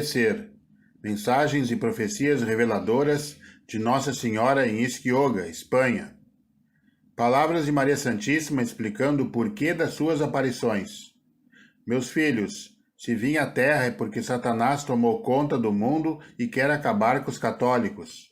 Ser mensagens e profecias reveladoras de Nossa Senhora em Ischioga, Espanha. Palavras de Maria Santíssima explicando o porquê das suas aparições. Meus filhos, se vim à Terra é porque Satanás tomou conta do mundo e quer acabar com os católicos.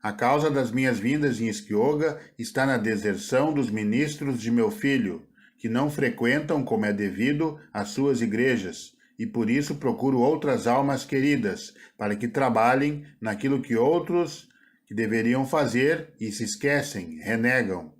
A causa das minhas vindas em Ischioga está na deserção dos ministros de meu filho, que não frequentam como é devido as suas igrejas, e por isso procuro outras almas queridas, para que trabalhem naquilo que outros que deveriam fazer e se esquecem, renegam.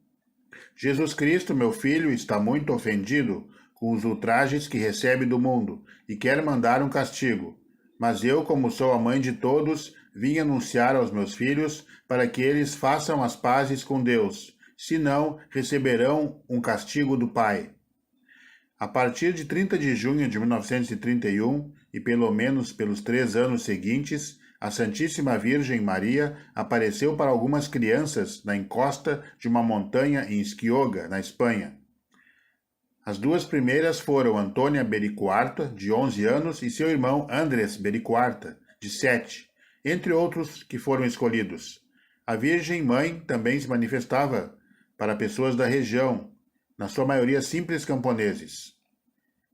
Jesus Cristo, meu filho, está muito ofendido com os ultrajes que recebe do mundo e quer mandar um castigo. Mas eu, como sou a mãe de todos, vim anunciar aos meus filhos para que eles façam as pazes com Deus, senão receberão um castigo do Pai. A partir de 30 de junho de 1931, e pelo menos pelos 3 anos seguintes, a Santíssima Virgem Maria apareceu para algumas crianças na encosta de uma montanha em Ischioga, na Espanha. As duas primeiras foram Antônia Bericuarta, de 11 anos, e seu irmão Andrés Bericuarta, de 7, entre outros que foram escolhidos. A Virgem Mãe também se manifestava para pessoas da região, na sua maioria simples camponeses.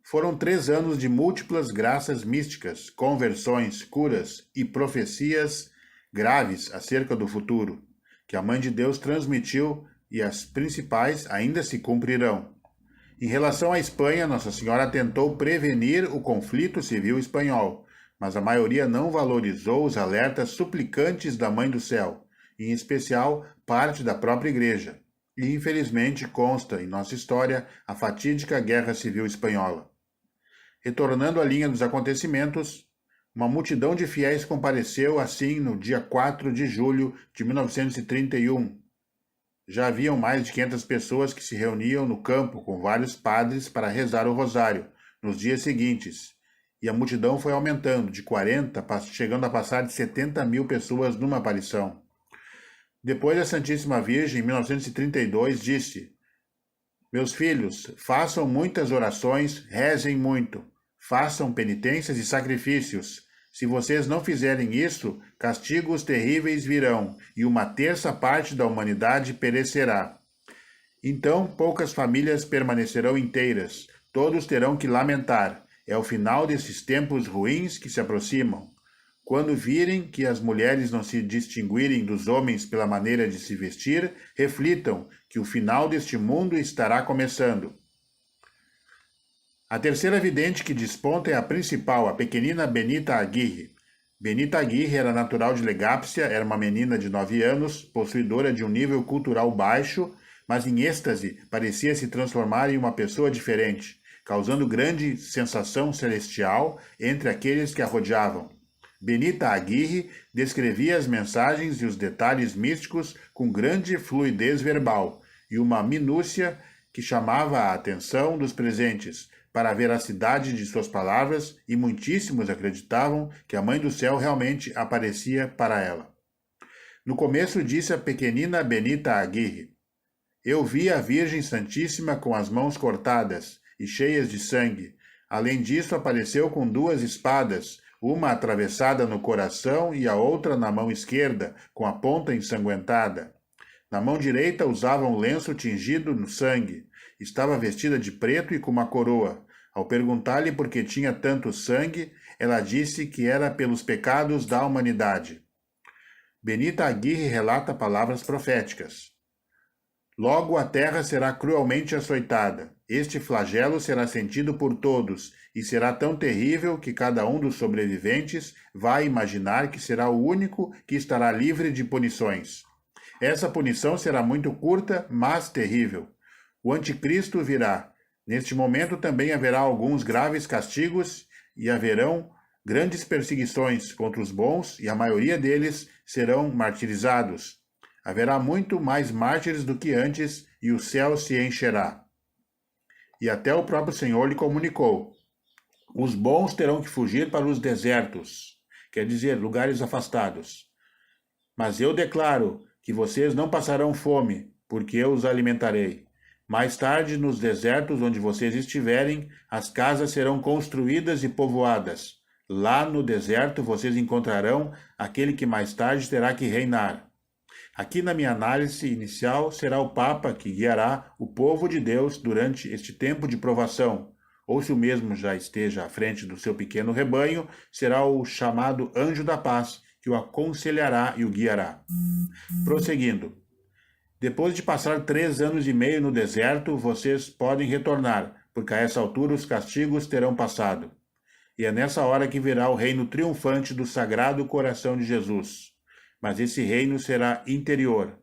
Foram 3 anos de múltiplas graças místicas, conversões, curas e profecias graves acerca do futuro, que a Mãe de Deus transmitiu e as principais ainda se cumprirão. Em relação à Espanha, Nossa Senhora tentou prevenir o conflito civil espanhol, mas a maioria não valorizou os alertas suplicantes da Mãe do Céu, em especial parte da própria Igreja. E infelizmente consta em nossa história a fatídica Guerra Civil Espanhola. Retornando à linha dos acontecimentos, uma multidão de fiéis compareceu assim no dia 4 de julho de 1931. Já haviam mais de 500 pessoas que se reuniam no campo com vários padres para rezar o rosário nos dias seguintes, e a multidão foi aumentando de 40, chegando a passar de 70 mil pessoas numa aparição. Depois a Santíssima Virgem, em 1932, disse: Meus filhos, façam muitas orações, rezem muito, façam penitências e sacrifícios. Se vocês não fizerem isso, castigos terríveis virão, e 1/3 parte da humanidade perecerá. Então poucas famílias permanecerão inteiras, todos terão que lamentar. É o final desses tempos ruins que se aproximam. Quando virem que as mulheres não se distinguirem dos homens pela maneira de se vestir, reflitam que o final deste mundo estará começando. A terceira vidente que desponta é a principal, a pequenina Benita Aguirre. Benita Aguirre era natural de Legápcia, era uma menina de 9 anos, possuidora de um nível cultural baixo, mas em êxtase parecia se transformar em uma pessoa diferente, causando grande sensação celestial entre aqueles que a rodeavam. Benita Aguirre descrevia as mensagens e os detalhes místicos com grande fluidez verbal e uma minúcia que chamava a atenção dos presentes para a veracidade de suas palavras, e muitíssimos acreditavam que a Mãe do Céu realmente aparecia para ela. No começo disse a pequenina Benita Aguirre: Eu vi a Virgem Santíssima com as mãos cortadas e cheias de sangue. Além disso, apareceu com 2 espadas, uma atravessada no coração e a outra na mão esquerda, com a ponta ensanguentada. Na mão direita usava um lenço tingido no sangue. Estava vestida de preto e com uma coroa. Ao perguntar-lhe por que tinha tanto sangue, ela disse que era pelos pecados da humanidade. Benita Aguirre relata palavras proféticas. Logo a terra será cruelmente açoitada. Este flagelo será sentido por todos, e será tão terrível que cada um dos sobreviventes vai imaginar que será o único que estará livre de punições. Essa punição será muito curta, mas terrível. O anticristo virá. Neste momento também haverá alguns graves castigos e haverão grandes perseguições contra os bons, e a maioria deles serão martirizados. Haverá muito mais mártires do que antes, e o céu se encherá. E até o próprio Senhor lhe comunicou: os bons terão que fugir para os desertos, quer dizer, lugares afastados. Mas eu declaro que vocês não passarão fome, porque eu os alimentarei. Mais tarde, nos desertos onde vocês estiverem, as casas serão construídas e povoadas. Lá no deserto vocês encontrarão aquele que mais tarde terá que reinar. Aqui na minha análise inicial será o Papa que guiará o povo de Deus durante este tempo de provação, ou se o mesmo já esteja à frente do seu pequeno rebanho, será o chamado Anjo da Paz, que o aconselhará e o guiará. Prosseguindo. Depois de passar 3 anos e meio no deserto, vocês podem retornar, porque a essa altura os castigos terão passado. E é nessa hora que virá o reino triunfante do Sagrado Coração de Jesus. Mas esse reino será interior.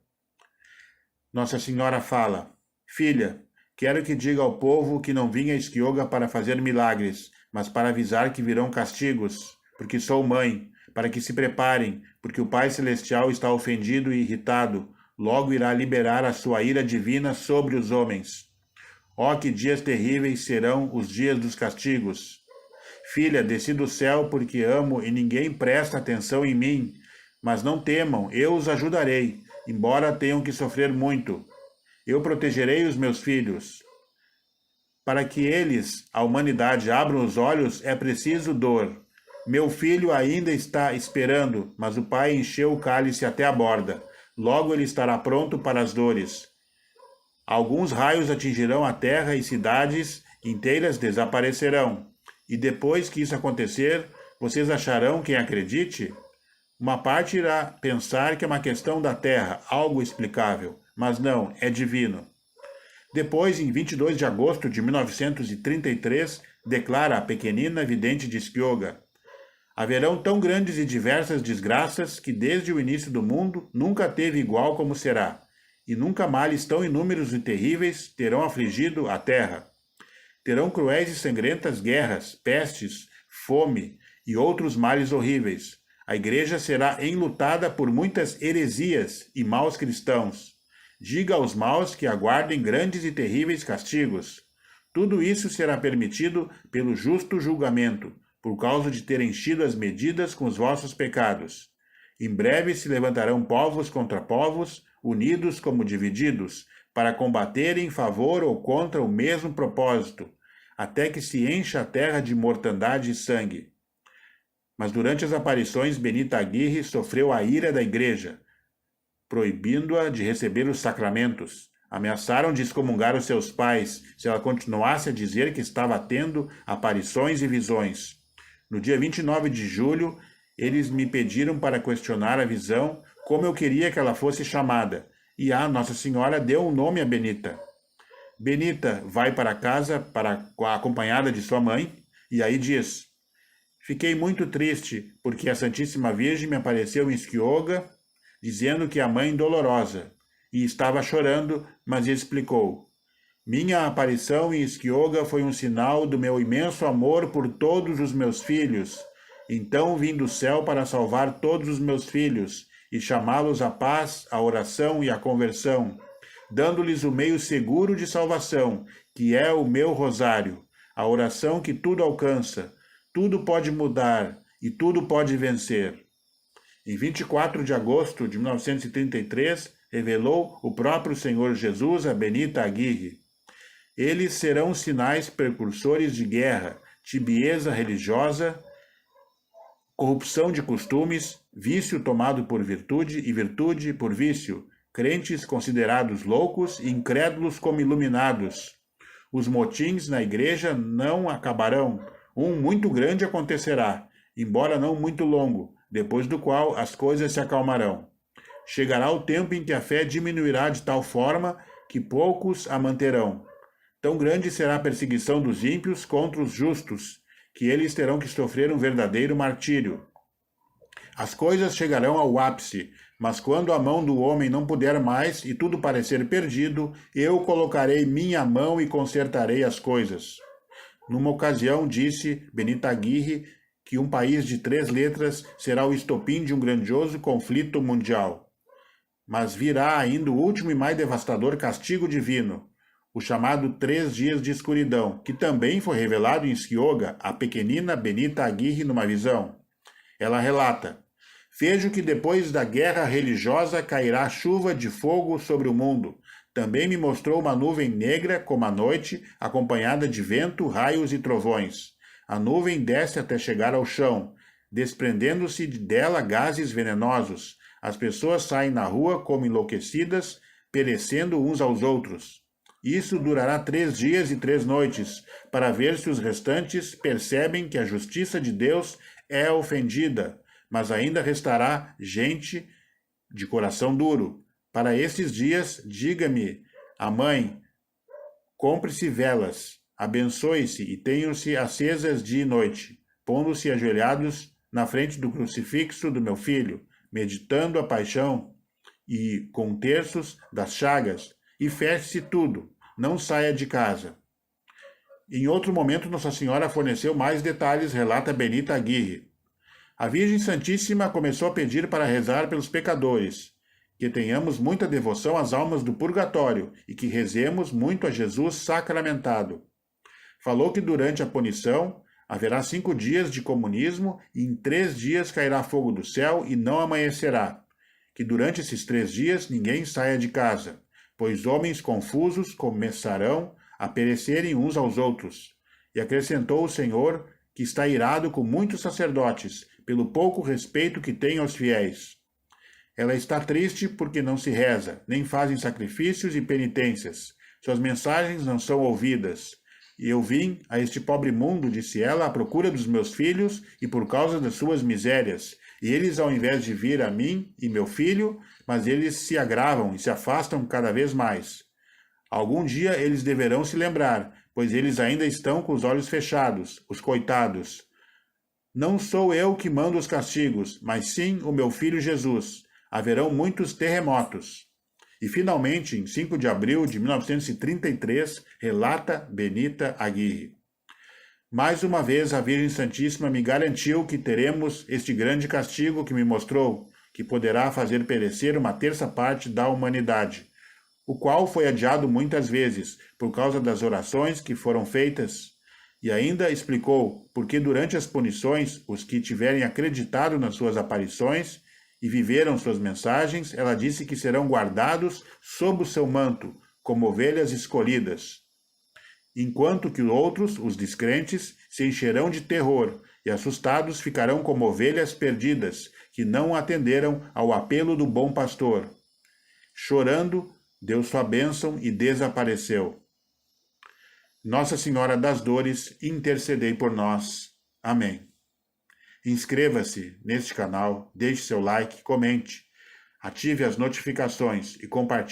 Nossa Senhora fala: Filha, quero que diga ao povo que não vim a Esquioga para fazer milagres, mas para avisar que virão castigos, porque sou mãe, para que se preparem, porque o Pai Celestial está ofendido e irritado, logo irá liberar a sua ira divina sobre os homens. Ó, que dias terríveis serão os dias dos castigos! Filha, desci do céu porque amo e ninguém presta atenção em mim. Mas não temam, eu os ajudarei, embora tenham que sofrer muito. Eu protegerei os meus filhos. Para que eles, a humanidade, abram os olhos, é preciso dor. Meu filho ainda está esperando, mas o pai encheu o cálice até a borda. Logo ele estará pronto para as dores. Alguns raios atingirão a terra e cidades inteiras desaparecerão. E depois que isso acontecer, vocês acharão quem acredite? Uma parte irá pensar que é uma questão da terra, algo explicável, mas não, é divino. Depois, em 22 de agosto de 1933, declara a pequenina vidente de Esquioga: haverão tão grandes e diversas desgraças que desde o início do mundo nunca teve igual como será, e nunca males tão inúmeros e terríveis terão afligido a terra. Terão cruéis e sangrentas guerras, pestes, fome e outros males horríveis. A igreja será enlutada por muitas heresias e maus cristãos. Diga aos maus que aguardem grandes e terríveis castigos. Tudo isso será permitido pelo justo julgamento, por causa de ter enchido as medidas com os vossos pecados. Em breve se levantarão povos contra povos, unidos como divididos, para combaterem em favor ou contra o mesmo propósito, até que se encha a terra de mortandade e sangue. Mas durante as aparições, Benita Aguirre sofreu a ira da igreja, proibindo-a de receber os sacramentos. Ameaçaram de excomungar os seus pais se ela continuasse a dizer que estava tendo aparições e visões. No dia 29 de julho, eles me pediram para questionar a visão, como eu queria que ela fosse chamada, e a Nossa Senhora deu um nome a Benita. Benita vai para casa acompanhada de sua mãe, e aí diz: fiquei muito triste, porque a Santíssima Virgem me apareceu em Esquioga, dizendo que a mãe dolorosa, e estava chorando, mas explicou: minha aparição em Esquioga foi um sinal do meu imenso amor por todos os meus filhos. Então vim do céu para salvar todos os meus filhos e chamá-los à paz, à oração e à conversão, dando-lhes o meio seguro de salvação, que é o meu rosário, a oração que tudo alcança, tudo pode mudar e tudo pode vencer. Em 24 de agosto de 1933, revelou o próprio Senhor Jesus a Benita Aguirre. Eles serão sinais precursores de guerra, tibieza religiosa, corrupção de costumes, vício tomado por virtude e virtude por vício, crentes considerados loucos e incrédulos como iluminados. Os motins na igreja não acabarão, um muito grande acontecerá, embora não muito longo, depois do qual as coisas se acalmarão. Chegará o tempo em que a fé diminuirá de tal forma que poucos a manterão. Tão grande será a perseguição dos ímpios contra os justos, que eles terão que sofrer um verdadeiro martírio. As coisas chegarão ao ápice, mas quando a mão do homem não puder mais e tudo parecer perdido, eu colocarei minha mão e consertarei as coisas. Numa ocasião, disse Benita Aguirre que um país de 3 letras será o estopim de um grandioso conflito mundial. Mas virá ainda o último e mais devastador castigo divino, o chamado 3 dias de escuridão, que também foi revelado em Esquioga a pequenina Benita Aguirre numa visão. Ela relata: vejo que depois da guerra religiosa cairá chuva de fogo sobre o mundo. Também me mostrou uma nuvem negra como a noite, acompanhada de vento, raios e trovões. A nuvem desce até chegar ao chão, desprendendo-se dela gases venenosos. As pessoas saem na rua como enlouquecidas, perecendo uns aos outros. Isso durará 3 dias e 3 noites, para ver se os restantes percebem que a justiça de Deus é ofendida, mas ainda restará gente de coração duro. Para esses dias, diga-me a mãe, compre-se velas, abençoe-se e tenham-se acesas dia e noite, pondo-se ajoelhados na frente do crucifixo do meu filho, meditando a paixão e com terços das chagas, e feche-se tudo, não saia de casa. Em outro momento, Nossa Senhora forneceu mais detalhes, relata Benita Aguirre. A Virgem Santíssima começou a pedir para rezar pelos pecadores, que tenhamos muita devoção às almas do purgatório e que rezemos muito a Jesus sacramentado. Falou que durante a punição haverá 5 dias de comunismo e em 3 dias cairá fogo do céu e não amanhecerá. Que durante esses 3 dias ninguém saia de casa, pois homens confusos começarão a perecerem uns aos outros. E acrescentou o Senhor que está irado com muitos sacerdotes, pelo pouco respeito que têm aos fiéis. Ela está triste porque não se reza, nem fazem sacrifícios e penitências. Suas mensagens não são ouvidas. E eu vim a este pobre mundo, disse ela, à procura dos meus filhos e por causa das suas misérias. E eles, ao invés de vir a mim e meu filho, mas eles se agravam e se afastam cada vez mais. Algum dia eles deverão se lembrar, pois eles ainda estão com os olhos fechados, os coitados. Não sou eu que mando os castigos, mas sim o meu filho Jesus. Haverão muitos terremotos. E, finalmente, em 5 de abril de 1933, relata Benita Aguirre. Mais uma vez, a Virgem Santíssima me garantiu que teremos este grande castigo que me mostrou, que poderá fazer perecer 1/3 parte da humanidade, o qual foi adiado muitas vezes, por causa das orações que foram feitas. E ainda explicou porque durante as punições, os que tiverem acreditado nas suas aparições e viveram suas mensagens, ela disse que serão guardados sob o seu manto, como ovelhas escolhidas. Enquanto que outros, os descrentes, se encherão de terror e assustados ficarão como ovelhas perdidas, que não atenderam ao apelo do bom pastor. Chorando, deu sua bênção e desapareceu. Nossa Senhora das Dores, intercedei por nós. Amém. Inscreva-se neste canal, deixe seu like, comente, ative as notificações e compartilhe.